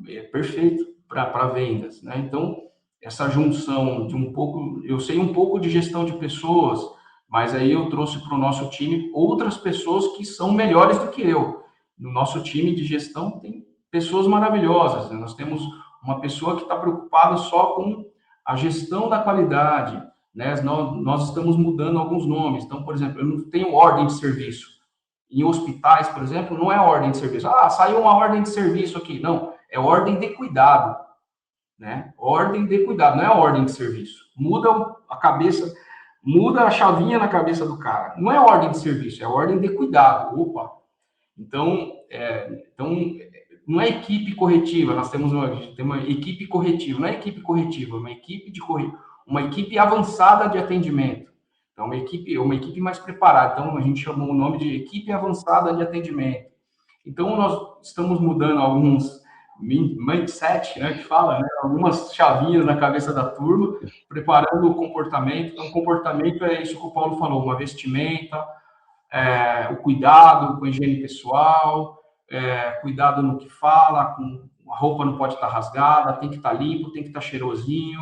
é perfeito para vendas, né? Então, essa junção de um pouco, eu sei um pouco de gestão de pessoas, mas aí eu trouxe para o nosso time outras pessoas que são melhores do que eu. No nosso time de gestão tem pessoas maravilhosas, né? Nós temos uma pessoa que está preocupada só com a gestão da qualidade, né? Nós estamos mudando alguns nomes. Então, por exemplo, eu não tenho ordem de serviço. Em hospitais, por exemplo, não é ordem de serviço. Saiu uma ordem de serviço aqui. Não, é ordem de cuidado, né? Ordem de cuidado, não é ordem de serviço. Muda a cabeça, muda a chavinha na cabeça do cara. Não é ordem de serviço, é ordem de cuidado. Opa! Então não é equipe corretiva, nós temos uma equipe corretiva, não é equipe corretiva, é uma equipe avançada de atendimento. Então, uma equipe mais preparada. Então, a gente chamou o nome de equipe avançada de atendimento. Então, nós estamos mudando alguns mindset, né, que fala, né, algumas chavinhas na cabeça da turma, preparando o comportamento. Então, o comportamento é isso que o Paulo falou, uma vestimenta, o cuidado com a higiene pessoal, cuidado no que fala, a roupa não pode estar rasgada, tem que estar limpo, tem que estar cheirosinho,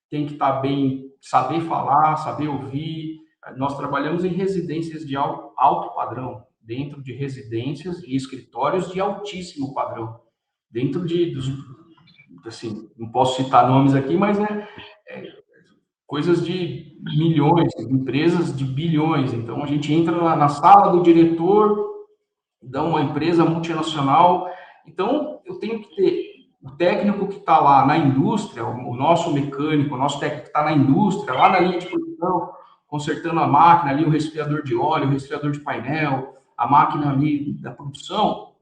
tem que estar bem, saber falar, saber ouvir, nós trabalhamos em residências de alto padrão, dentro de residências e escritórios de altíssimo padrão, dentro dos, assim, não posso citar nomes aqui, mas coisas de milhões, empresas de bilhões. Então, a gente entra na sala do diretor de uma empresa multinacional. Então, eu tenho que ter o técnico que está lá na indústria, o nosso mecânico, o nosso técnico que está na indústria, lá na linha de produção, consertando a máquina ali, o resfriador de óleo, o resfriador de painel, a máquina ali da produção,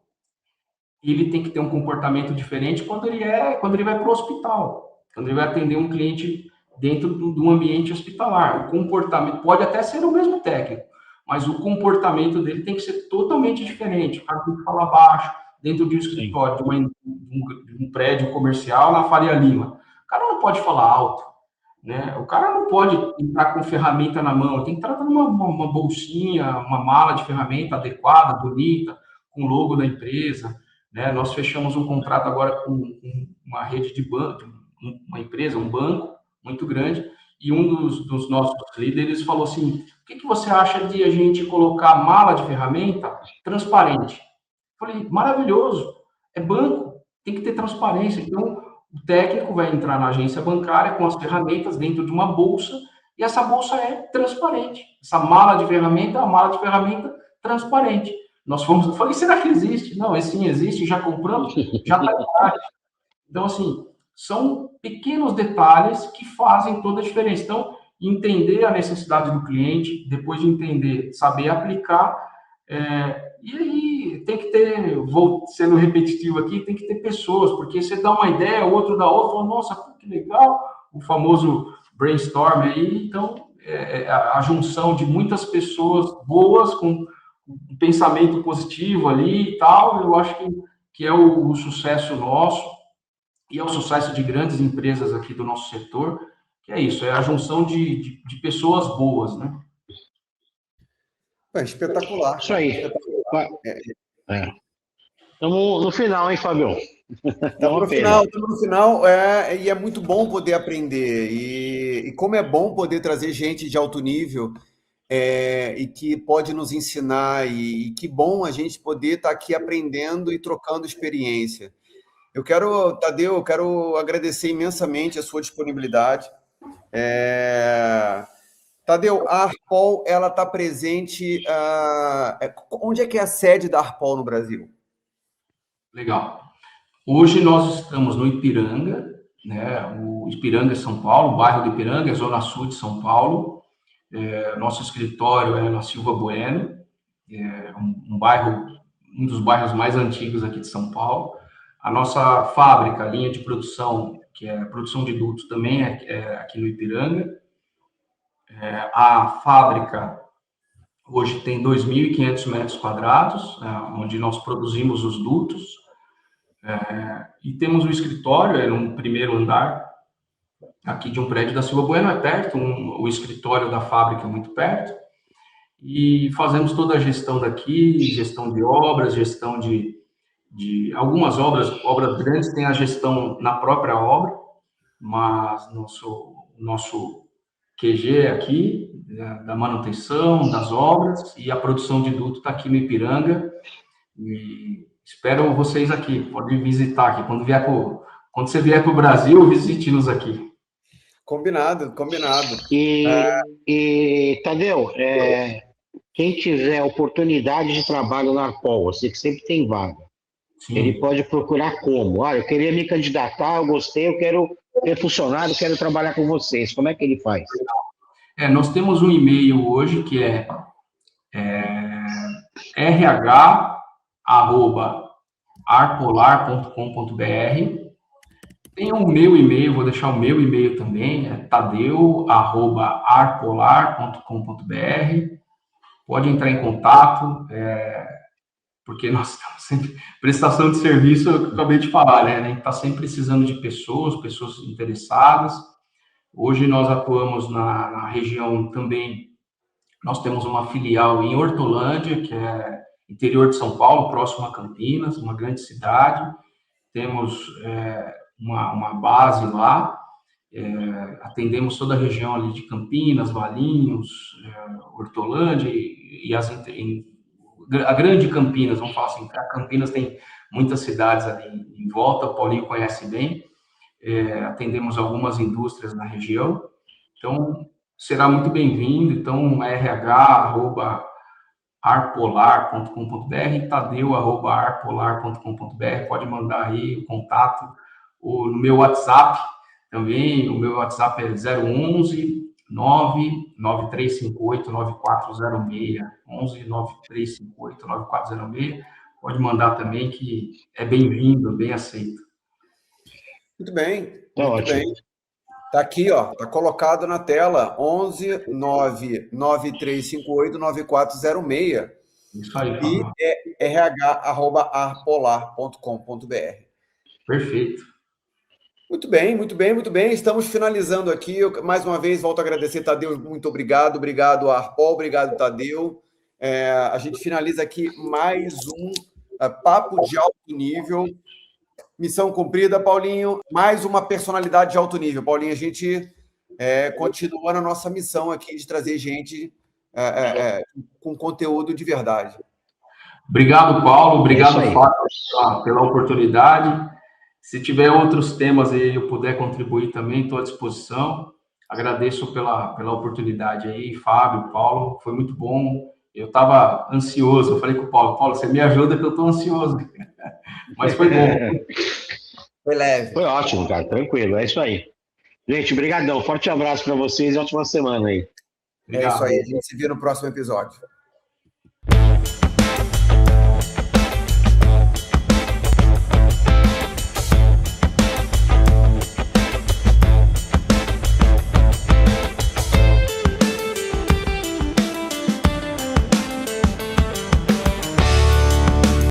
ele tem que ter um comportamento diferente quando ele vai para o hospital, quando ele vai atender um cliente dentro de um ambiente hospitalar. O comportamento pode até ser o mesmo técnico, mas o comportamento dele tem que ser totalmente diferente. O cara tem que falar baixo, dentro de um escritório, de um prédio comercial na Faria Lima. O cara não pode falar alto, né? O cara não pode entrar com ferramenta na mão, tem que estar com uma bolsinha, uma mala de ferramenta adequada, bonita, com o logo da empresa, né? Nós fechamos um contrato agora com uma rede de banco, uma empresa, um banco muito grande, e um dos nossos líderes falou assim: o que você acha de a gente colocar mala de ferramenta transparente? Eu falei: maravilhoso, é banco, tem que ter transparência. Então, o técnico vai entrar na agência bancária com as ferramentas dentro de uma bolsa, e essa bolsa é transparente. Essa mala de ferramenta é uma mala de ferramenta transparente. Eu falei: será que existe? Não, sim, existe, já compramos, já está em prática. Então, assim, são pequenos detalhes que fazem toda a diferença. Então, entender a necessidade do cliente, depois de entender, saber aplicar, e aí tem que ter, vou sendo repetitivo aqui, tem que ter pessoas, porque você dá uma ideia, o outro dá outra, fala: nossa, que legal, o famoso brainstorm aí. Então, a junção de muitas pessoas boas, com um pensamento positivo ali e tal, eu acho que é o sucesso nosso, e é o sucesso de grandes empresas aqui do nosso setor, que é isso, é a junção de pessoas boas, né? Espetacular. Isso aí. Espetacular. Estamos no final, hein, Fábio? Estamos no final, e é muito bom poder aprender. E como é bom poder trazer gente de alto nível, e que pode nos ensinar, e que bom a gente poder estar aqui aprendendo e trocando experiência. Tadeu, eu quero agradecer imensamente a sua disponibilidade. Tadeu, a Arpol, ela está presente... onde é que é a sede da Arpol no Brasil? Legal. Hoje nós estamos no Ipiranga, né? O Ipiranga é São Paulo, o bairro do Ipiranga, é Zona Sul de São Paulo. Nosso escritório é na Silva Bueno, um dos bairros mais antigos aqui de São Paulo. A nossa fábrica, a linha de produção, que é a produção de dutos, também é aqui no Ipiranga. A fábrica hoje tem 2.500 metros quadrados, onde nós produzimos os dutos. E temos um escritório, no primeiro andar, aqui de um prédio da Silva Bueno, é perto, o escritório da fábrica é muito perto. E fazemos toda a gestão daqui, gestão de obras, gestão de algumas obras grandes, tem a gestão na própria obra, mas nosso QG é aqui, da manutenção, das obras, e a produção de duto está aqui no Ipiranga, e espero vocês aqui, podem visitar aqui, quando você vier para o Brasil, visite-nos aqui. Combinado. E Tadeu, quem tiver oportunidade de trabalho na Arpol, você que sempre tem vaga, sim, ele pode procurar como? Olha, eu queria me candidatar, eu gostei, eu quero ser funcionário, quero trabalhar com vocês. Como é que ele faz? Nós temos um e-mail hoje que é rh@arpolar.com.br. Tem o meu e-mail, vou deixar o meu e-mail também, é tadeu@arpolar.com.br. Pode entrar em contato, porque nós estamos sempre... Prestação de serviço, eu acabei de falar, né? A gente está sempre precisando de pessoas interessadas. Hoje nós atuamos na região também, nós temos uma filial em Hortolândia, que é interior de São Paulo, próximo a Campinas, uma grande cidade. Temos uma base lá, Atendemos toda a região ali de Campinas, Valinhos, Hortolândia e a grande Campinas, vamos falar assim, a Campinas tem muitas cidades ali em volta, o Paulinho conhece bem, atendemos algumas indústrias na região, então será muito bem-vindo, então rh@arpolar.com.br, tadeu@arpolar.com.br, pode mandar aí o contato, ou no meu WhatsApp também, o meu WhatsApp é 011 99358-9406, 11 9358-9406, pode mandar também que é bem-vindo, bem aceito. Muito bem, Tá muito ótimo. bem. Tá aqui, ó, tá colocado na tela, 11 99358-9406 Isso aí, e Fábio. rh@arpolar.com.br. Perfeito. Muito bem, muito bem, muito bem. Estamos finalizando aqui. Eu, mais uma vez, volto a agradecer, Tadeu. Muito obrigado. Obrigado, Arpol. Obrigado, Tadeu. A gente finaliza aqui mais um Papo de Alto Nível. Missão cumprida, Paulinho. Mais uma personalidade de alto nível. Paulinho, a gente continua na nossa missão aqui de trazer gente com conteúdo de verdade. Obrigado, Paulo. Obrigado, Fábio, pela oportunidade. Se tiver outros temas aí eu puder contribuir também, estou à disposição. Agradeço pela oportunidade aí, Fábio, Paulo, foi muito bom. Eu estava ansioso, eu falei com o Paulo, você me ajuda que eu estou ansioso. Mas foi bom. Foi leve. Foi ótimo, cara, tranquilo, é isso aí. Gente, brigadão, forte abraço para vocês e ótima semana aí. Obrigado. É isso aí, a gente se vê no próximo episódio.